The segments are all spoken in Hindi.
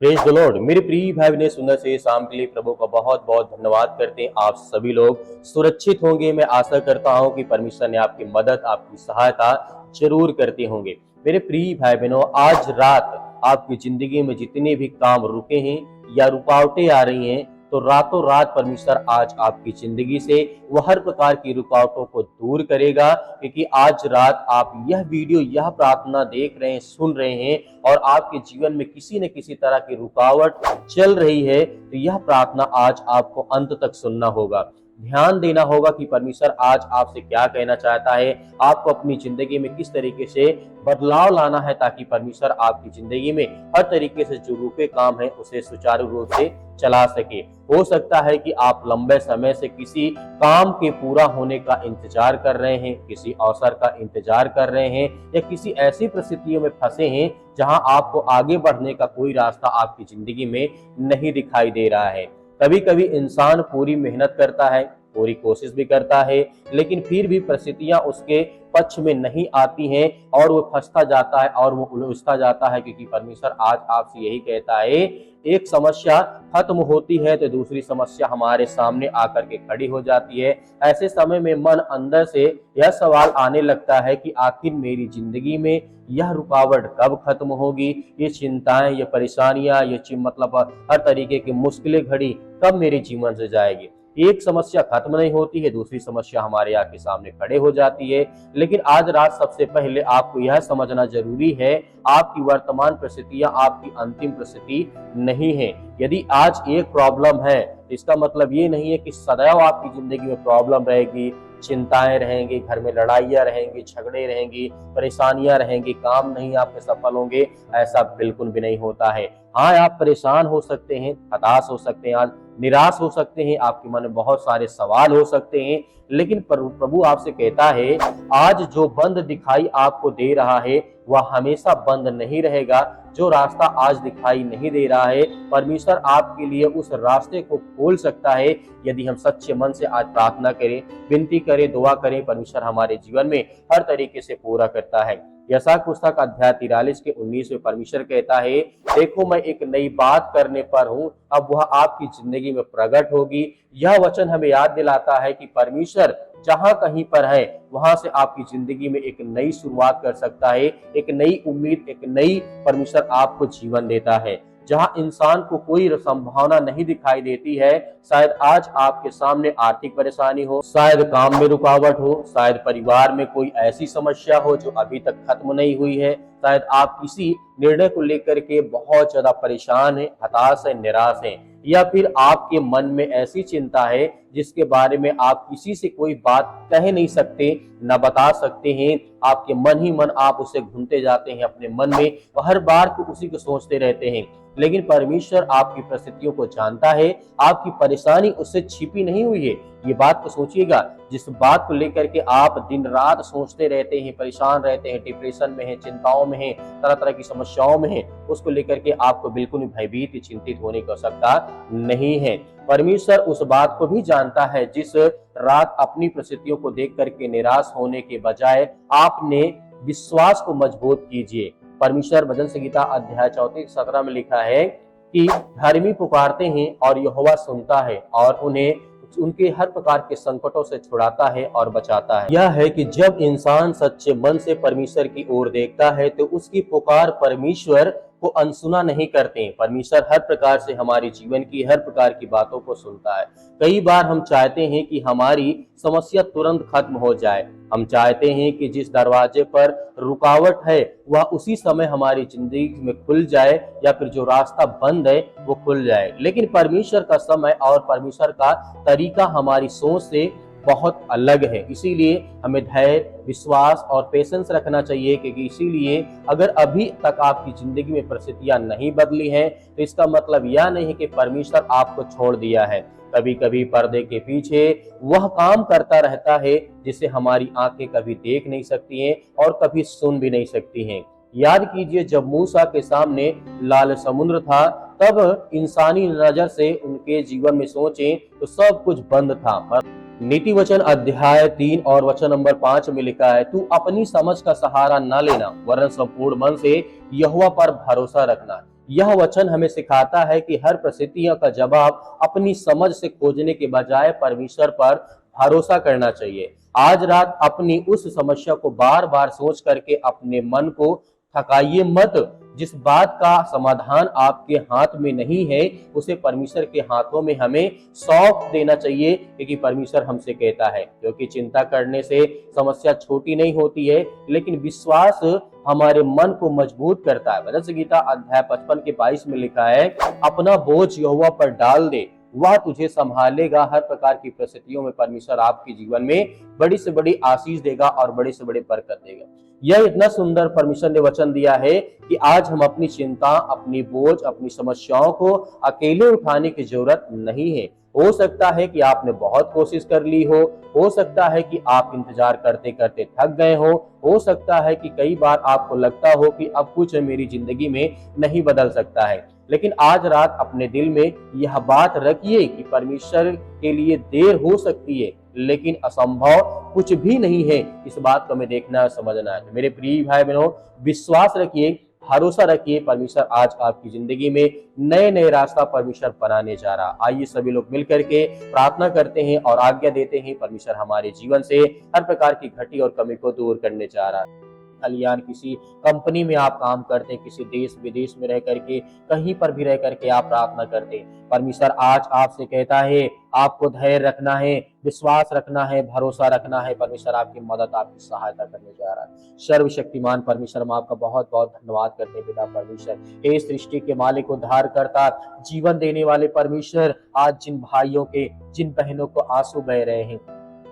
Praise the Lord. मेरे प्रिय भाई बहनें, सुंदर से शाम के लिए प्रभु का बहुत बहुत धन्यवाद करते हैं। आप सभी लोग सुरक्षित होंगे। मैं आशा करता हूं कि परमेश्वर ने आपकी मदद, आपकी सहायता जरूर करते होंगे। मेरे प्रिय भाई बहनों, आज रात आपकी जिंदगी में जितने भी काम रुके हैं या रुकावटें आ रही हैं, तो रातों रात परमेश्वर आज आपकी जिंदगी से वह हर प्रकार की रुकावटों को दूर करेगा। क्योंकि आज रात आप यह वीडियो, यह प्रार्थना देख रहे हैं, सुन रहे हैं और आपके जीवन में किसी न किसी तरह की रुकावट चल रही है, तो यह प्रार्थना आज आपको अंत तक सुनना होगा। ध्यान देना होगा कि परमेश्वर आज आपसे क्या कहना चाहता है, आपको अपनी जिंदगी में किस तरीके से बदलाव लाना है, ताकि परमेश्वर आपकी जिंदगी में हर तरीके से जो रुके काम है उसे सुचारू रूप से चला सके। हो सकता है कि आप लंबे समय से किसी काम के पूरा होने का इंतजार कर रहे हैं, किसी अवसर का इंतजार कर रहे हैं, या किसी ऐसी परिस्थितियों में फंसे हैं जहां आपको आगे बढ़ने का कोई रास्ता आपकी जिंदगी में नहीं दिखाई दे रहा है। कभी कभी इंसान पूरी मेहनत करता है, पूरी कोशिश भी करता है, लेकिन फिर भी परिस्थितियां उसके पक्ष में नहीं आती हैं और वो फंसता जाता है और वो उलझता जाता है। क्योंकि परमेश्वर आज आपसे यही कहता है, एक समस्या खत्म होती है तो दूसरी समस्या हमारे सामने आकर के खड़ी हो जाती है। ऐसे समय में मन अंदर से यह सवाल आने लगता है कि आखिर मेरी जिंदगी में यह रुकावट कब खत्म होगी, ये चिंताएं, ये परेशानियां, ये मतलब हर तरीके की मुश्किलें घड़ी कब मेरे जीवन से जाएगी। एक समस्या खत्म नहीं होती है, दूसरी समस्या हमारे आंख के सामने खड़े हो जाती है। लेकिन आज रात सबसे पहले आपको यह समझना जरूरी है, आपकी वर्तमान परिस्थितियां आपकी अंतिम परिस्थिति नहीं है। यदि आज एक प्रॉब्लम है, इसका मतलब ये नहीं है कि सदैव आपकी जिंदगी में प्रॉब्लम रहेगी, चिंताएं रहेंगी, घर में लड़ाइयां रहेंगी, झगड़े रहेंगी, परेशानियां रहेंगी, काम नहीं आपके सफल होंगे। ऐसा बिल्कुल भी नहीं होता है। हाँ, आप परेशान हो सकते हैं, हताश हो सकते हैं, आज निराश हो सकते हैं, आपके मन में बहुत सारे सवाल हो सकते हैं, लेकिन प्रभु आपसे कहता है, आज जो बंद दिखाई आपको दे रहा है वह हमेशा बंद नहीं रहेगा। जो रास्ता आज दिखाई नहीं दे रहा है, परमेश्वर आपके लिए उस रास्ते को खोल सकता है। यदि हम सच्चे मन से आज प्रार्थना करें, विनती करें, दुआ करें, परमेश्वर हमारे जीवन में हर तरीके से पूरा करता है। यशायाह पुस्तक अध्याय 43 के 19 में परमेश्वर कहता है, देखो मैं एक नई बात करने पर हूँ, अब वह आपकी जिंदगी में प्रकट होगी। यह वचन हमें याद दिलाता है कि परमेश्वर जहां कहीं पर है, वहां से आपकी जिंदगी में एक नई शुरुआत कर सकता है, एक नई उम्मीद, एक नई परमेश्वर आपको जीवन देता है। जहां इंसान को कोई संभावना नहीं दिखाई देती है, शायद आज आपके सामने आर्थिक परेशानी हो, शायद काम में रुकावट हो, शायद परिवार में कोई ऐसी समस्या हो जो अभी तक खत्म नहीं हुई है, शायद आप किसी निर्णय को लेकर के बहुत ज्यादा परेशान हैं, हताश हैं, निराश हैं, या फिर आपके मन में ऐसी चिंता है जिसके बारे में आप किसी से कोई बात कह नहीं सकते, न बता सकते हैं। आपके मन ही मन आप उसे घूमते जाते हैं अपने मन में, हर बार को उसी को सोचते रहते हैं। लेकिन परमेश्वर आपकी परिस्थितियों को जानता है, आपकी परेशानी उससे छिपी नहीं हुई है। ये बात तो सोचिएगा, जिस बात को लेकर के आप दिन रात सोचते रहते हैं, परेशान रहते हैं, डिप्रेशन में हैं, चिंताओं में हैं, तरह तरह की समस्याओं में हैं, उसको लेकर के आपको बिल्कुल भी भयभीत, चिंतित होने की आवश्यकता नहीं है। परमेश्वर उस बात को भी जानता है, जिस रात अपनी परिस्थितियों को देख करके निराश होने के बजाय आपने विश्वास को मजबूत कीजिए। परमेश्वर भजन संहिता अध्याय 34:17 में लिखा है कि धर्मी पुकारते हैं और यहोवा सुनता है और उन्हें उनके हर प्रकार के संकटों से छुड़ाता है और बचाता है। यह है कि जब इंसान सच्चे मन से परमेश्वर की ओर देखता है तो उसकी पुकार परमेश्वर को अनसुना नहीं करते। परमेश्वर हर प्रकार से हमारे जीवन की हर प्रकार की बातों को सुनता है। कई बार हम चाहते हैं कि हमारी समस्या तुरंत खत्म हो जाए, हम चाहते हैं कि जिस दरवाजे पर रुकावट है वह उसी समय हमारी जिंदगी में खुल जाए, या फिर जो रास्ता बंद है वो खुल जाए। लेकिन परमेश्वर का समय और परमेश्वर का तरीका हमारी सोच से बहुत अलग है। इसीलिए हमें धैर्य, विश्वास और पेशेंस रखना चाहिए। क्योंकि इसीलिए अगर अभी तक आपकी जिंदगी में परिस्थितियां नहीं बदली हैं, तो इसका मतलब यह नहीं है कि परमेश्वर आपको छोड़ दिया है। कभी कभी पर्दे के पीछे वह काम करता रहता है जिसे हमारी आंखें कभी देख नहीं सकती हैं और कभी सुन भी नहीं सकती हैं। याद कीजिए, जब मूसा के सामने लाल समुद्र था, तब इंसानी नजर से उनके जीवन में सोचें तो सब कुछ बंद था। नीति वचन अध्याय 3 और वचन नंबर 5 में लिखा है, तू अपनी समझ का सहारा न लेना, वरन संपूर्ण मन से यहोवा पर भरोसा रखना। यह वचन हमें सिखाता है कि हर परिस्थितियों का जवाब अपनी समझ से खोजने के बजाय परमेश्वर पर भरोसा करना चाहिए। आज रात अपनी उस समस्या को बार बार सोच करके अपने मन को थकाइए मत। जिस बात का समाधान आपके हाथ में नहीं है उसे परमेश्वर के हाथों में हमें सौंप देना चाहिए, क्योंकि परमेश्वर हमसे कहता है, क्योंकि चिंता करने से समस्या छोटी नहीं होती है, लेकिन विश्वास हमारे मन को मजबूत करता है। भजन संहिता अध्याय 55 के 22 में लिखा है, अपना बोझ यहोवा पर डाल दे, वह तुझे संभालेगा। हर प्रकार की परिस्थितियों में परमेश्वर आपके जीवन में बड़ी से बड़ी आशीष देगा और बड़ी से बड़ी बरकत देगा। यह इतना सुंदर परमेश्वर ने वचन दिया है कि आज हम अपनी चिंता, अपनी बोझ, अपनी समस्याओं को अकेले उठाने की जरूरत नहीं है। हो सकता है कि आपने बहुत कोशिश कर ली हो सकता है कि आप इंतजार करते करते थक गए हो सकता है कि कई बार आपको लगता हो कि अब कुछ मेरी जिंदगी में नहीं बदल सकता है। लेकिन आज रात अपने दिल में यह बात रखिए कि परमेश्वर के लिए देर हो सकती है, लेकिन असंभव कुछ भी नहीं है। इस बात को हमें देखना और समझना है। तो मेरे प्रिय भाई बहनों, विश्वास रखिए, भरोसा रखिए, परमेश्वर आज आपकी जिंदगी में नए नए रास्ता परमेश्वर बनाने जा रहा। आइए सभी लोग मिलकर के प्रार्थना करते हैं और आज्ञा देते हैं, परमेश्वर हमारे जीवन से हर प्रकार की घटी और कमी को दूर करने जा रहा है। कल्याण किसी कंपनी में आप काम करते हैं, किसी देश विदेश में रह करके, कहीं पर भी रह करके आप प्रार्थना करते हैं, परमेश्वर आज आपसे कहता है आपको धैर्य रखना है, विश्वास रखना है, भरोसा रखना है। परमेश्वर आपकी मदद, आपकी सहायता करने जा रहा है। सर्वशक्तिमान परमेश्वर, हम आपका बहुत बहुत धन्यवाद करते हैं पिता परमेश्वर। हे सृष्टि के मालिक, उद्धार करता, जीवन देने वाले परमेश्वर, आज जिन भाइयों के, जिन बहनों को आंसू बह रहे हैं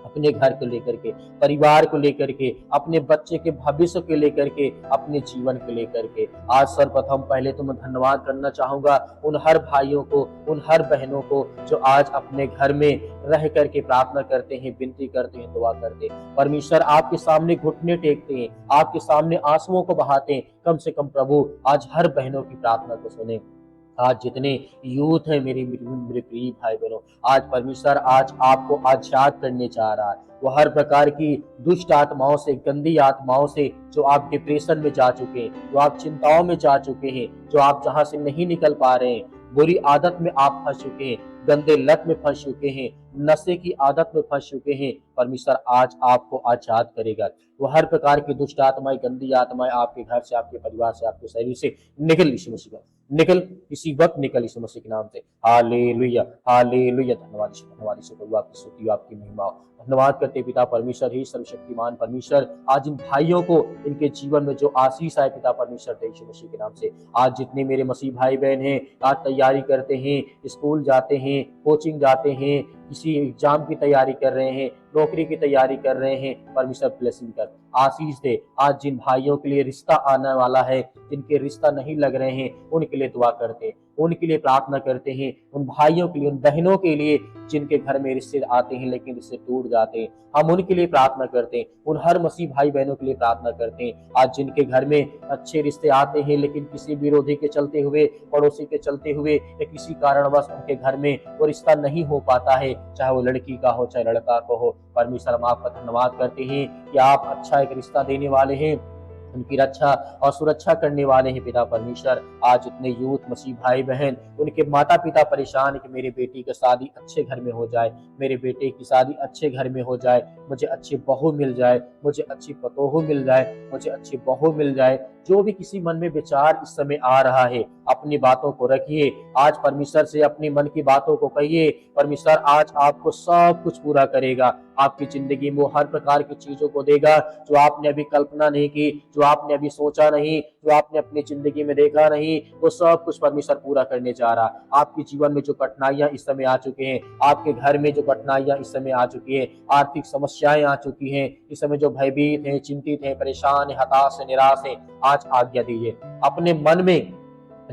अपने घर को लेकर के, परिवार को लेकर के, अपने बच्चे के भविष्य को लेकर के, अपने जीवन को लेकर के, आज सर्वप्रथम पहले तो मैं धन्यवाद करना चाहूंगा उन हर भाइयों को, उन हर बहनों को जो आज अपने घर में रह करके प्रार्थना करते हैं, विनती करते हैं, दुआ करते हैं। परमेश्वर आपके सामने घुटने टेकते हैं, आपके सामने आंसुओं को बहाते हैं। कम से कम प्रभु आज हर बहनों की प्रार्थना को सुने। आज जितने यूथ है मेरे प्रिय भाई बहनों, आज परमेश्वर आज आपको आजाद करने जा रहा है। वो हर प्रकार की दुष्ट आत्माओं से, गंदी आत्माओं से, जो आप डिप्रेशन में जा चुके हैं, जो आप चिंताओं में जा चुके हैं, जो आप जहां से नहीं निकल पा रहे हैं, बुरी आदत में आप फंस चुके हैं, गंदे लत में फंस चुके हैं, नशे की आदत में फंस चुके हैं, परमेश्वर आज आपको आजाद करेगा। वो हर प्रकार की दुष्ट आत्माएं, गंदी आत्माएं आपके घर से, आपके परिवार से, आपके शरीर से निकल, यीशु मसीह का निकल, इसी वक्त निकल, यीशु मसीह के नाम से। Hallelujah, hallelujah. धन्यवाद यीशु, धन्यवाद यीशु प्रभु, आपकी स्तुति, आपकी महिमा। धन्यवाद करते पिता परमेश्वर, ही सर्वशक्तिमान परमेश्वर, आज इन भाइयों को, इनके जीवन में जो आशीष आए पिता परमेश्वर दे यीशु मसीह के नाम से। आज जितने मेरे मसीह भाई बहन हैं, आज तैयारी करते हैं, स्कूल जाते हैं, कोचिंग जाते हैं, किसी एग्जाम की तैयारी कर रहे हैं, नौकरी की तैयारी कर रहे हैं, परमेश्वर ब्लेसिंग कर, आशीष दे। आज जिन भाइयों के लिए रिश्ता आने वाला है, जिनके रिश्ता नहीं लग रहे हैं, उनके लिए दुआ करते हैं, उनके लिए प्रार्थना करते हैं। उन भाइयों के लिए, उन बहनों के लिए जिनके घर में रिश्ते आते हैं लेकिन रिश्ते टूट जाते हैं, हम उनके लिए प्रार्थना करते हैं। उन हर मसीह भाई बहनों के लिए प्रार्थना करते हैं। आज जिनके घर में अच्छे रिश्ते आते हैं लेकिन किसी विरोधी के चलते हुए, पड़ोसी के चलते हुए या किसी कारणवश उनके घर में वो रिश्ता नहीं हो पाता है, चाहे वो लड़की का हो चाहे लड़का का हो, परमेश्वर हम आपका धन्यवाद करते हैं कि आप अच्छा एक रिश्ता देने वाले हैं, उनकी रक्षा और सुरक्षा करने वाले हैं पिता परमेश्वर। आज इतने यूथ मसीह भाई बहन, उनके माता पिता परेशान है कि मेरी बेटी की शादी अच्छे घर में हो जाए, मेरे बेटे की शादी अच्छे घर में हो जाए, मुझे अच्छी बहू मिल जाए, मुझे अच्छी पतोहू मिल जाए, मुझे अच्छी बहू मिल जाए। जो भी किसी मन में विचार इस समय आ रहा है, अपनी बातों को रखिए, आज परमेश्वर से अपनी मन की बातों को कहिए। परमेश्वर आज आपको सब कुछ पूरा करेगा, आपकी जिंदगी में वो हर प्रकार की चीजों को देगा जो आपने अभी कल्पना नहीं की, जो आपने अभी सोचा नहीं, जो आपने अपनी जिंदगी में देखा नहीं, वो सब कुछ परमेश्वर पूरा करने जा रहा। आपके जीवन में जो कठिनाइयां इस समय आ चुकी हैं, आपके घर में जो कठिनाइयां इस समय आ चुकी है, आर्थिक समस्याएं आ चुकी हैं, इस समय जो भयभीत हैं, चिंतित हैं, परेशान हैं, हताश हैं, निराश हैं, आज आज्ञा दीजिए। अपने मन में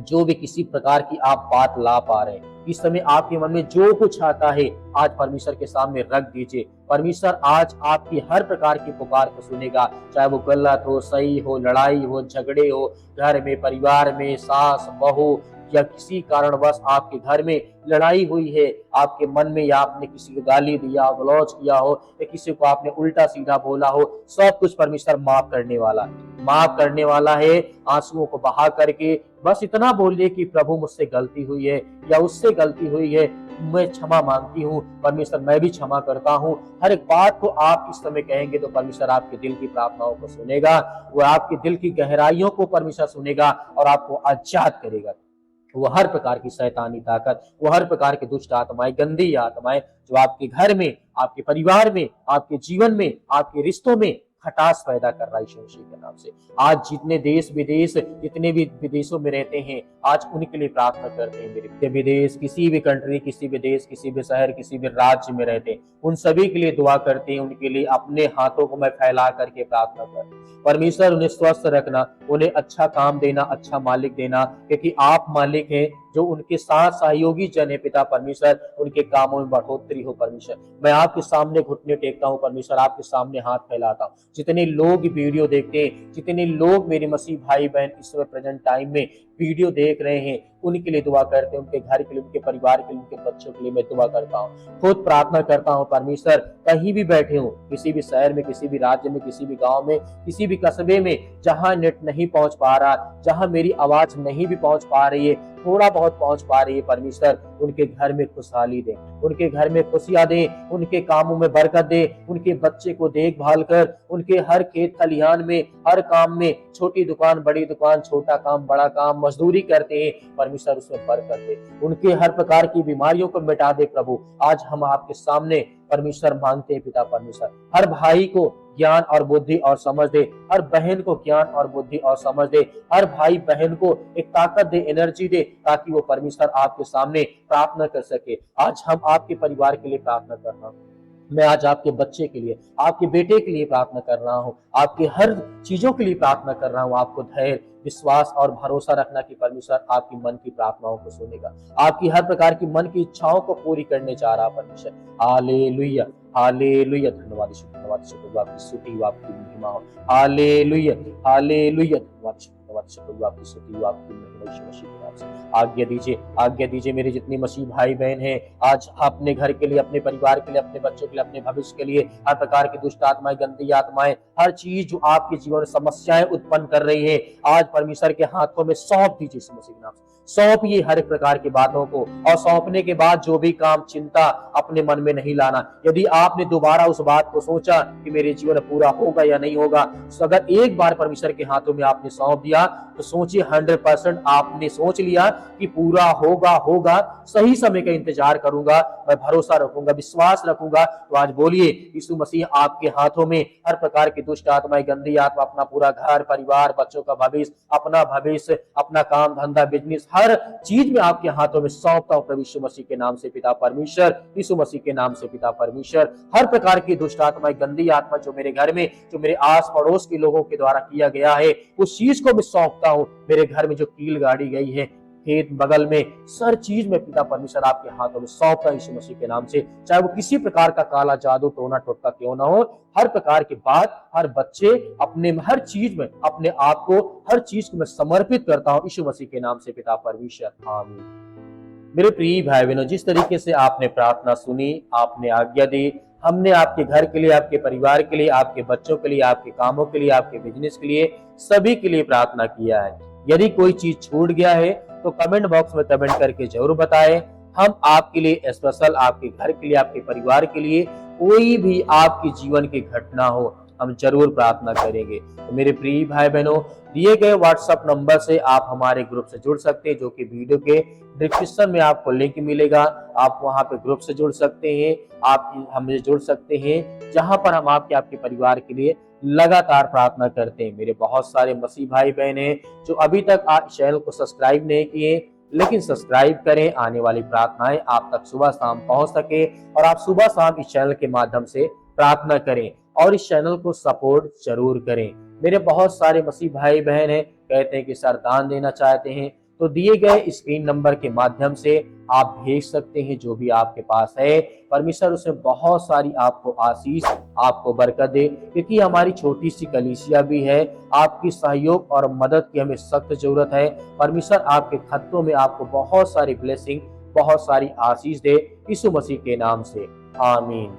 जो भी किसी प्रकार की आप बात ला पा रहे हैं, इस समय आपके मन में जो कुछ आता है, आज परमेश्वर के सामने रख दीजिए। परमेश्वर आज आपकी हर प्रकार की पुकार को सुनेगा, चाहे वो गलत हो, सही हो, लड़ाई हो, झगड़े हो, घर में, परिवार में, सास बहू या किसी कारणवश आपके घर में लड़ाई हुई है, आपके मन में, या आपने किसी को गाली दिया, गलौज किया हो, या किसी को आपने उल्टा सीधा बोला हो, सब कुछ परमेश्वर माफ करने वाला, माफ करने वाला है। आंसुओं को बहा करके बस इतना बोलिए कि प्रभु मुझसे गलती हुई है या उससे गलती हुई है, मैं क्षमा मांगती हूँ परमेश्वर, मैं भी क्षमा करता हूँ। हर एक बात को आप इस समय कहेंगे तो परमेश्वर आपके दिल की प्रार्थनाओं को सुनेगा, वो आपके दिल की गहराइयों को परमेश्वर सुनेगा और आपको आजाद करेगा। वो हर प्रकार की शैतानी ताकत, वो हर प्रकार की दुष्ट आत्माएं, गंदी आत्माएं जो आपके घर में, आपके परिवार में, आपके जीवन में, आपके रिश्तों में खटास पैदा कर रहा है यीशु मसीह के नाम से। आज जितने देश विदेश, जितने भी विदेशों में रहते हैं, आज उनके लिए प्रार्थना करते हैं। मेरे विदेश, किसी भी कंट्री, किसी भी देश, किसी भी शहर, किसी भी राज्य में रहते हैं, उन सभी के लिए दुआ करते हैं। उनके लिए अपने हाथों को मैं फैला करके प्रार्थना करता हूं। परमेश्वर उन्हें स्वस्थ रखना, उन्हें अच्छा काम देना, अच्छा मालिक देना, क्योंकि आप मालिक हैं। जो उनके साथ सहयोगी जन है पिता परमेश्वर, उनके कामों में बढ़ोतरी हो परमेश्वर। मैं आपके सामने घुटने टेकता हूँ परमेश्वर, आपके सामने हाथ फैलाता हूँ। जितने लोग वीडियो देखते हैं, जितने लोग मेरे मसीह भाई बहन इस समय प्रेजेंट टाइम में वीडियो देख रहे हैं, उनके लिए दुआ करते हैं, उनके घर के लिए, उनके परिवार के लिए, उनके बच्चों के लिए मैं दुआ करता हूँ। खुद प्रार्थना करता हूँ परमेश्वर, कहीं भी बैठे हूँ, किसी भी शहर में, किसी भी राज्य में, किसी भी गांव में, किसी भी कस्बे में, जहां नेट नहीं पहुंच पा रहा, जहां मेरी आवाज नहीं भी पहुंच पा रही है, थोड़ा बहुत पहुंच पा रही है परमेश्वर, उनके घर में खुशहाली दे, उनके घर में खुशियां दे, उनके कामों में बरकत दे, उनके बच्चे को देखभाल कर, उनके हर खेत खलिहान में, हर काम में, छोटी दुकान, बड़ी दुकान, छोटा काम, बड़ा काम, मजदूरी करते हैं परमेश्वर, उसमें बरकत दे, उनके हर प्रकार की बीमारियों को मिटा दे प्रभु। आज हम आपके सामने परमेश्वर मांगते हैं पिता परमेश्वर, हर भाई को ज्ञान और बुद्धि और समझ दे, हर बहन को ज्ञान और बुद्धि और समझ दे, हर भाई बहन को एक ताकत दे, एनर्जी दे, ताकि वो परमेश्वर आपके सामने प्रार्थना कर सके। आज हम आपके परिवार के लिए प्रार्थना कर रहा हूँ, मैं आज आपके बच्चे के लिए, आपके बेटे के लिए प्रार्थना कर रहा हूँ, आपके हर चीजों के लिए प्रार्थना कर रहा हूँ। आपको धैर्य, विश्वास और भरोसा रखना कि परमेश्वर आपकी मन की प्रार्थनाओं को सुनेगा, आपकी हर प्रकार की मन की इच्छाओं को पूरी करने जा रहा परमेश्वर। हालेलुया, हालेलुया, धन्यवाद यीशु, धन्यवाद यीशु प्रभु, आपकी स्तुति हो, आपकी महिमा हो। हालेलुया, हालेलुया, धन्यवाद यीशु, धन्यवाद यीशु प्रभु, आपकी स्तुति हो, आपकी महिमा यीशु मसीह के नाम से। आज्ञा दीजिए, आज्ञा दीजिए मेरे जितने मसीह भाई बहन हैं, आज अपने घर के लिए, अपने परिवार के लिए, अपने बच्चों के लिए, अपने भविष्य के लिए, हर प्रकार की दुष्ट आत्माएं, गंदी आत्माएं, हर चीज जो आपके जीवन में समस्याएं उत्पन्न कर रही है, आज परमेश्वर के हाथों में सौंप दीजिए यीशु मसीह के नाम से। सौंपिए हर एक प्रकार की बातों को, और सौंपने के बाद जो भी काम, चिंता अपने मन में नहीं लाना। यदि आपने दोबारा उस बात को सोचा कि मेरे जीवन में पूरा होगा या नहीं होगा, तो अगर एक बार परमेश्वर के हाथों में आपने सौंप दिया, तो सोचिए 100% आपने सोच लिया कि पूरा होगा, होगा, सही समय का इंतजार करूंगा, मैं भरोसा रखूंगा, विश्वास रखूंगा। तो आज बोलिए, यीशु मसीह आपके हाथों में हर प्रकार की दुष्ट आत्माएं, गंदी आत्मा, अपना पूरा घर परिवार, बच्चों का भविष्य, अपना भविष्य, अपना काम धंधा, बिजनेस, हर चीज में आपके हाथों में सौंपता हूं प्रभु यीशु मसीह के नाम से पिता परमेश्वर, यीशु मसीह के नाम से पिता परमेश्वर। हर प्रकार की दुष्ट आत्मा, गंदी आत्मा जो मेरे घर में, जो मेरे आस पड़ोस के लोगों के द्वारा किया गया है, उस चीज को मैं सौंपता हूं। मेरे घर में जो कील गाड़ी गई है, खेत बगल में, हर चीज में पिता परमेश्वर आपके हाथों में सौंपता यीशु मसीह के नाम से। चाहे वो किसी प्रकार का काला जादू, टोना टोटका क्यों ना हो, हर प्रकार की बात, हर बच्चे अपने हर चीज में अपने आप को, हर चीज को मैं समर्पित करता हूं यीशु मसीह के नाम से पिता परमेश्वर, आमीन। मेरे प्रिय भाई बहनों, जिस तरीके से आपने प्रार्थना सुनी, आपने आज्ञा दी, हमने आपके घर के लिए, आपके परिवार के लिए, आपके बच्चों के लिए, आपके कामों के लिए, आपके बिजनेस के लिए, सभी के लिए प्रार्थना किया है। यदि कोई चीज छूट गया है तो कमेंट बॉक्स में कमेंट करके जरूर बताएं। हम आपके लिए स्पेशल, आपके घर के लिए, आपके परिवार के लिए, कोई भी आपके जीवन की घटना हो, हम जरूर प्रार्थना करेंगे। तो मेरे प्रिय भाई बहनों, दिए गए व्हाट्सएप नंबर से आप हमारे ग्रुप से जुड़ सकते हैं, जो कि वीडियो के डिस्क्रिप्शन में आपको लिंक मिलेगा। आप वहां पे ग्रुप से जुड़ सकते हैं, आप हमसे जुड़ सकते हैं, जहां पर हम आपके परिवार के लिए लगातार प्रार्थना करते हैं। मेरे बहुत सारे मसीह भाई बहन हैं जो अभी तक चैनल को सब्सक्राइब नहीं किए, लेकिन सब्सक्राइब करें, आने वाली प्रार्थनाएं आप तक सुबह शाम पहुंच सके, और आप सुबह शाम इस चैनल के माध्यम से प्रार्थना करें, और इस चैनल को सपोर्ट जरूर करें। मेरे बहुत सारे मसीह भाई बहन हैं, कहते हैं कि सर दान देना चाहते हैं, तो दिए गए स्क्रीन नंबर के माध्यम से आप भेज सकते हैं जो भी आपके पास है। परमेश्वर उसमें बहुत सारी आपको आशीष, आपको बरकत दे, क्योंकि हमारी छोटी सी कलीसिया भी है। आपकी सहयोग और मदद की हमें सख्त जरूरत है। परमेश्वर आपके खतों में आपको बहुत सारी ब्लेसिंग, बहुत सारी आशीष दे, यीशु मसीह के नाम से, आमीन।